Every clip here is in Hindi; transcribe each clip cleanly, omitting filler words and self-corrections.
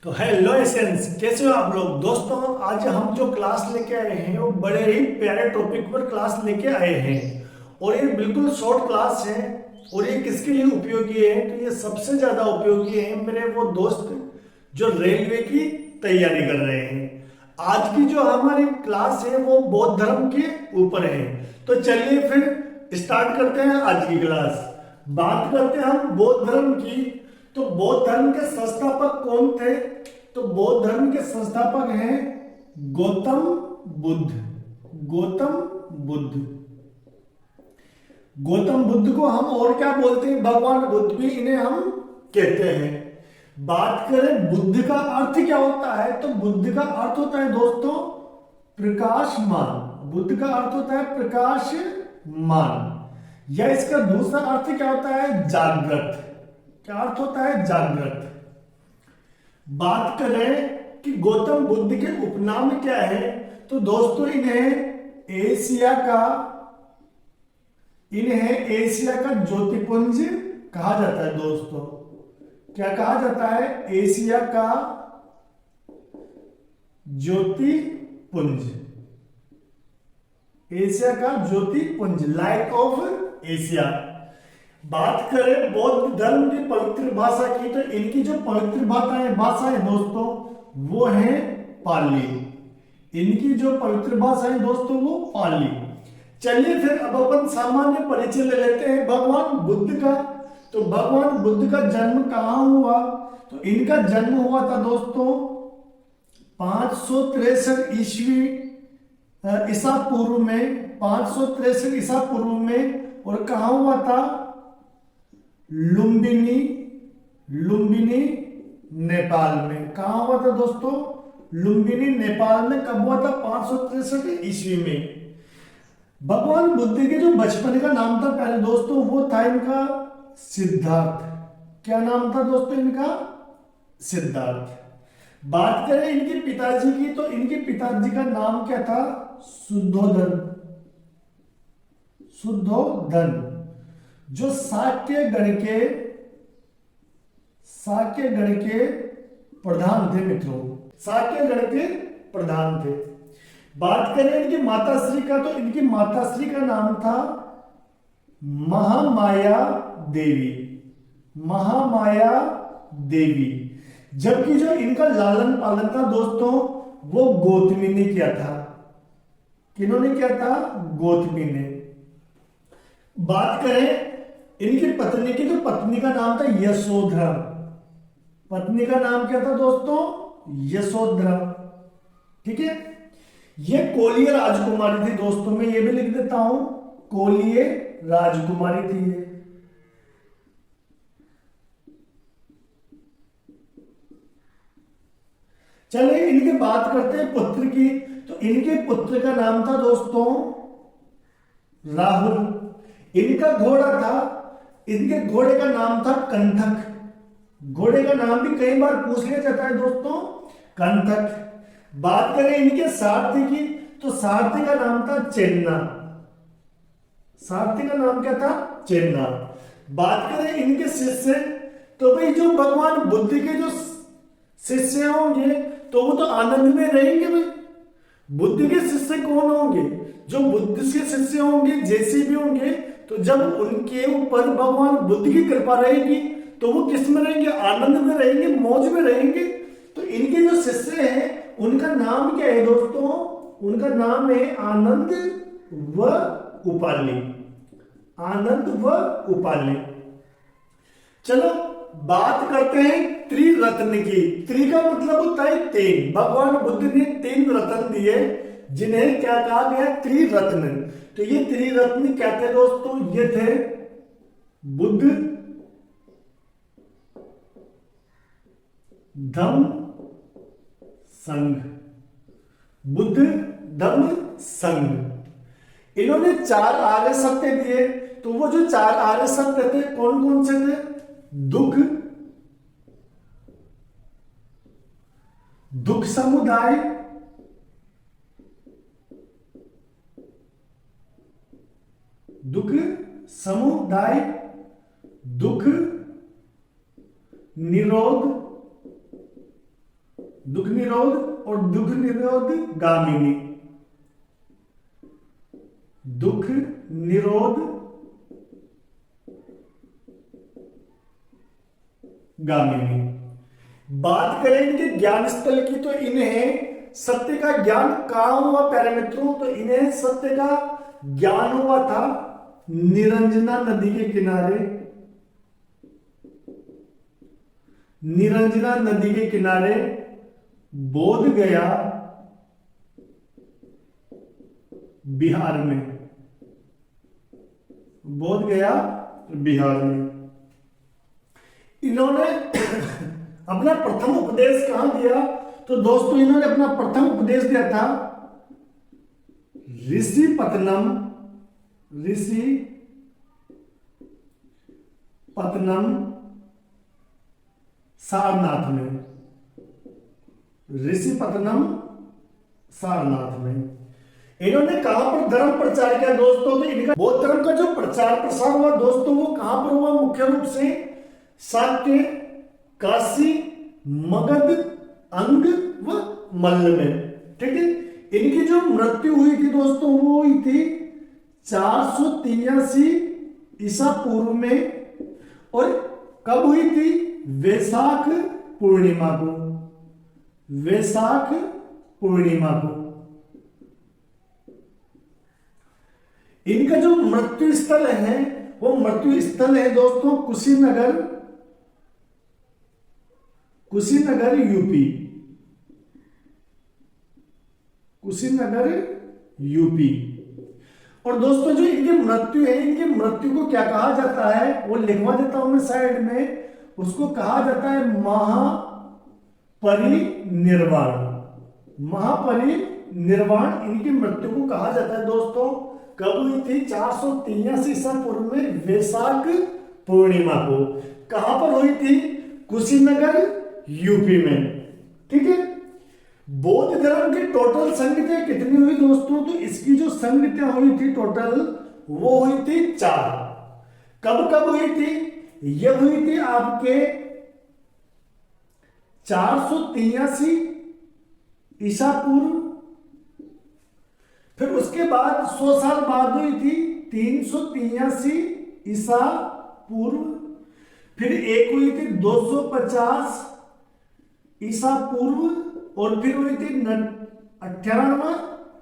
तो हेलो एसेंस, कैसे हो आप लोग। दोस्तों, आज हम जो क्लास लेके आए हैं वो बड़े ही प्यारे टॉपिक पर क्लास लेके आए हैं। और ये बिल्कुल शॉर्ट क्लास है। और ये किसके लिए उपयोगी है, तो ये सबसे ज्यादा उपयोगी है मेरे वो दोस्त जो रेलवे की तैयारी कर रहे हैं। आज की जो हमारी क्लास है वो बौद्ध धर्म के ऊपर है। तो चलिए फिर स्टार्ट करते हैं आज की क्लास। बात करते हैं हम बौद्ध धर्म की। तो बौद्ध धर्म के संस्थापक कौन थे, तो बौद्ध धर्म के संस्थापक हैं गौतम बुद्ध। गौतम बुद्ध। गौतम बुद्ध को हम और क्या बोलते हैं, भगवान बुद्ध भी इन्हें हम कहते हैं। बात करें बुद्ध का अर्थ क्या होता है, तो बुद्ध का अर्थ होता है दोस्तों प्रकाशमान। बुद्ध का अर्थ होता है प्रकाशमान। या इसका दूसरा अर्थ क्या होता है, जागृत। क्या अर्थ होता है, जागृत। बात करें कि गौतम बुद्ध के उपनाम क्या है, तो दोस्तों इन्हें एशिया का ज्योतिपुंज कहा जाता है। दोस्तों, क्या कहा जाता है, एशिया का ज्योतिपुंज। एशिया का ज्योतिपुंज, लाइट ऑफ एशिया। बात करें बौद्ध धर्म की पवित्र भाषा की, तो इनकी जो पवित्र भाषा है दोस्तों वो है पाली। इनकी जो पवित्र भाषा है दोस्तों वो पाली। चलिए फिर अब अपन सामान्य परिचय ले लेते हैं भगवान बुद्ध का। तो भगवान बुद्ध का जन्म कहाँ हुआ, तो इनका जन्म हुआ था दोस्तों 563 ईस्वी ईसा पूर्व में। 563 ईसा पूर्व में। और कहा हुआ था, लुम्बिनी नेपाल में। कहा हुआ था दोस्तों, लुम्बिनी नेपाल में। कब हुआ था, 563 ईस्वी में। भगवान बुद्ध के जो बचपन का नाम था पहले दोस्तों वो था इनका सिद्धार्थ। क्या नाम था दोस्तों इनका, सिद्धार्थ। बात करें इनके पिताजी की, तो इनके पिताजी का नाम क्या था, शुद्धोधन। शुद्धोधन, जो शाक्य गण के प्रधान थे मित्रों। शाक्य गण के प्रधान थे। बात करें इनकी माताश्री का, तो इनकी माताश्री का नाम था महामाया देवी। महामाया देवी। जबकि जो इनका लालन पालन था दोस्तों वो गौतमी ने किया था। किन्होंने किया था, गौतमी ने। बात करें इनकी पत्नी की, तो पत्नी का नाम था यशोधरा। पत्नी का नाम क्या था दोस्तों, यशोधरा। ठीक है। ये कोलीय राजकुमारी थी दोस्तों, मैं ये भी लिख देता हूं, कोलीय राजकुमारी थी ये। चलिए इनकी बात करते हैं पुत्र की। तो इनके पुत्र का नाम था दोस्तों राहुल। इनका घोड़ा था, इनके घोड़े का नाम था कंठक। घोड़े का नाम भी कई बार पूछ लिया जाता है दोस्तों, कंठक। बात करें इनके सारथी की, तो सारथी का नाम था चेन्ना। सारथी का नाम क्या था, चेन्ना। बात करें इनके शिष्य, तो भाई जो भगवान बुद्ध के जो शिष्य होंगे तो वो तो आनंद में रहेंगे। भाई बुद्ध के शिष्य कौन होंगे, जो बुद्ध के शिष्य होंगे, जैसे भी होंगे, तो जब उनके ऊपर भगवान बुद्ध की कृपा रहेगी तो वो किस में रहेंगे, आनंद में रहेंगे, मौज में रहेंगे। तो इनके जो शिष्य हैं उनका नाम क्या है दोस्तों, उनका नाम है आनंद व उपाली। आनंद व उपाली। चलो बात करते हैं त्रिरत्न की। त्रि का मतलब होता है तीन। भगवान बुद्ध ने 3 रत्न दिए जिन्हें क्या कहा गया, त्रिरत्न। तो ये त्रिरत्न क्या थे दोस्तों, ये थे बुद्ध, धम्म, संघ। बुद्ध, धम्म, संघ। इन्होंने 4 आर्य सत्य दिए। तो वो जो 4 आर्य सत्य थे कौन कौन से थे, दुख समुदाय, दुख समुदाय, दुख निरोध दुख निरोध और दुख निरोध गामिनी, दुख निरोध गामिनी। बात करें इनके ज्ञान स्थल की तो इन्हें सत्य का ज्ञान कहां हुआ प्यारे मित्रों, तो इन्हें सत्य का ज्ञान हुआ था निरंजना नदी के किनारे, निरंजना नदी के किनारे बोध गया बिहार में, बोध गया बिहार में। इन्होंने अपना प्रथम उपदेश कहां दिया, तो दोस्तों इन्होंने अपना प्रथम उपदेश दिया था ऋषिपत्तनम, ऋषिपत्तनम सारनाथ में, ऋषिपत्तनम सारनाथ में। इन्होंने कहां पर धर्म प्रचार किया दोस्तों, तो इनका बौद्ध धर्म का जो प्रचार प्रसार हुआ दोस्तों वो कहां पर हुआ, मुख्य रूप से शाक्य, काशी, मगध, अंग व मल्ल में। ठीक है, इनकी जो मृत्यु हुई थी दोस्तों वो हुई थी 483 ईसा पूर्व में, और कब हुई थी, वैशाख पूर्णिमा को, वैशाख पूर्णिमा को। इनका जो मृत्यु स्थल है वो मृत्यु स्थल है दोस्तों कुशीनगर, कुशीनगर यूपी, कुशीनगर यूपी। और दोस्तों जो इनकी मृत्यु है, इनकी मृत्यु को क्या कहा जाता है वो लिखवा देता हूं मैं साइड में, उसको कहा जाता है महापरिनिर्वाण, महापरिनिर्वाण इनकी मृत्यु को कहा जाता है दोस्तों। कब हुई थी, 483 ईसा पूर्व में वैशाख पूर्णिमा को। कहां पर हुई थी, कुशीनगर यूपी में। ठीक है, बौद्ध धर्म की टोटल संगतियां कितनी हुई दोस्तों, तो इसकी जो संगतियां हुई थी टोटल वो हुई थी 4। कब कब हुई थी, यह हुई थी आपके 483 ईसा पूर्व, फिर उसके बाद 100 साल बाद हुई थी 383 ईसा पूर्व, फिर एक हुई थी 250 ईसा पूर्व, और फिर हुई थी 98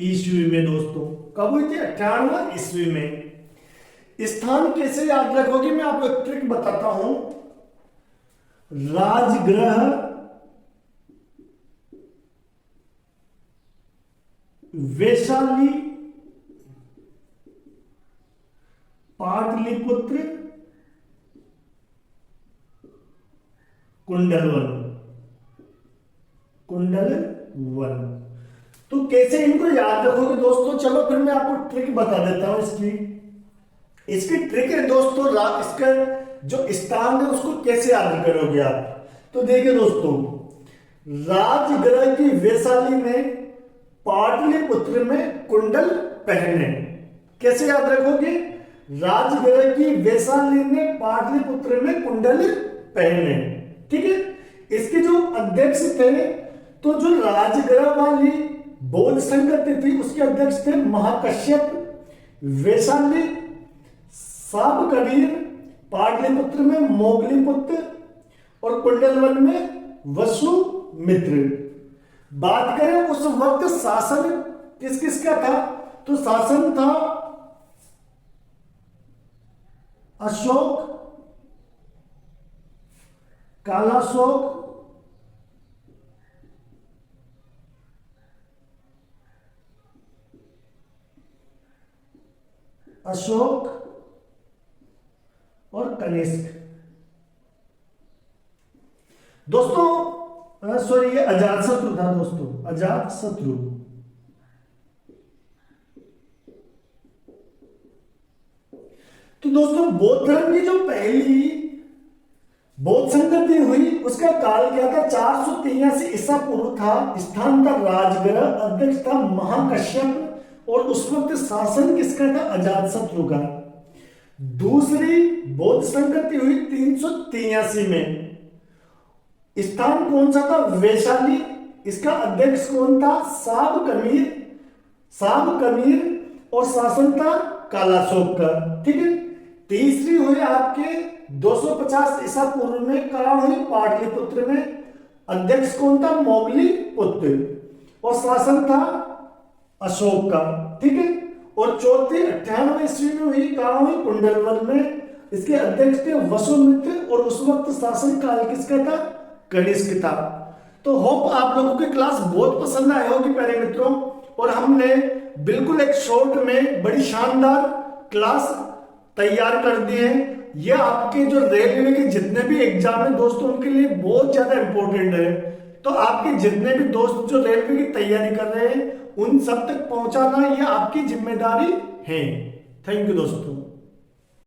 ईस्वी में दोस्तों। कब हुई थी, 98 ईस्वी में। स्थान कैसे याद रखोगे, मैं आपको एक ट्रिक बताता हूं। राजगृह, वैशाली, पाटलिपुत्र, कुंडलवन, कुंडलवन। तो कैसे इनको याद रखोगे दोस्तों, चलो फिर मैं आपको ट्रिक बता देता हूं इसकी ट्रिक है दोस्तों। इसका जो स्थान है उसको कैसे याद करोगे आप, तो देखिए दोस्तों, राजगृह की वैशाली में, पाटलिपुत्र में कुंडल पहने। कैसे याद रखोगे, राजगृह की वैशाली में, पाटलिपुत्र में कुंडल पहने। ठीक है, इसके जो अध्यक्ष थे, तो जो राजगृह वाली बौद्ध संगति थी उसके अध्यक्ष थे महाकश्यप, वैशाली साब कबीर, पाटलिपुत्र में मोगलीपुत्र और कुंडलवन में वसुमित्र। बात करें उस वक्त शासन किस किस का था, तो शासन था अशोक, कालाशोक, अशोक और कनिष्क। दोस्तों सॉरी, ये अजातशत्रु था दोस्तों, अजातशत्रु। तो दोस्तों बौद्ध धर्म की जो पहली बौद्ध संगति हुई उसका काल क्या था, 483 ईसा पूर्व था। स्थान था राजगृह, अध्यक्ष था महाकश्यप, और उस वक्त शासन किसका था, अजातशत्रु का। दूसरी बौद्ध संगति हुई 383 में। स्थान कौन सा था, वैशाली, इसका अध्यक्ष कौन था? साब कमीर और शासन था कालाशोक का। ठीक है। तीसरी हुई आपके 250 ईसा पूर्व में कहा हुई पाटलिपुत्र में, अध्यक्ष कौन था? मोगली पुत्र और शासन था अशोक का। ठीक है। और चौथी 98 ईस्वी में हुई कहा हुई कुंडलवन में, इसके अध्यक्ष थे वसुमित्र और उस वक्त शासन काल किसका था? कनिष्क था। तो होप आप लोगों की क्लास बहुत पसंद आई होगी प्यारे मित्रों, और हमने बिल्कुल एक शॉर्ट में बड़ी शानदार क्लास तैयार कर दी है। ये आपके जो रेलवे के जितने भी एग्जाम है दोस्तों उनके लिए बहुत ज्यादा इंपॉर्टेंट है। तो आपके जितने भी दोस्त जो रेलवे की तैयारी कर रहे हैं उन सब तक पहुंचाना ये आपकी जिम्मेदारी है। थैंक यू दोस्तों।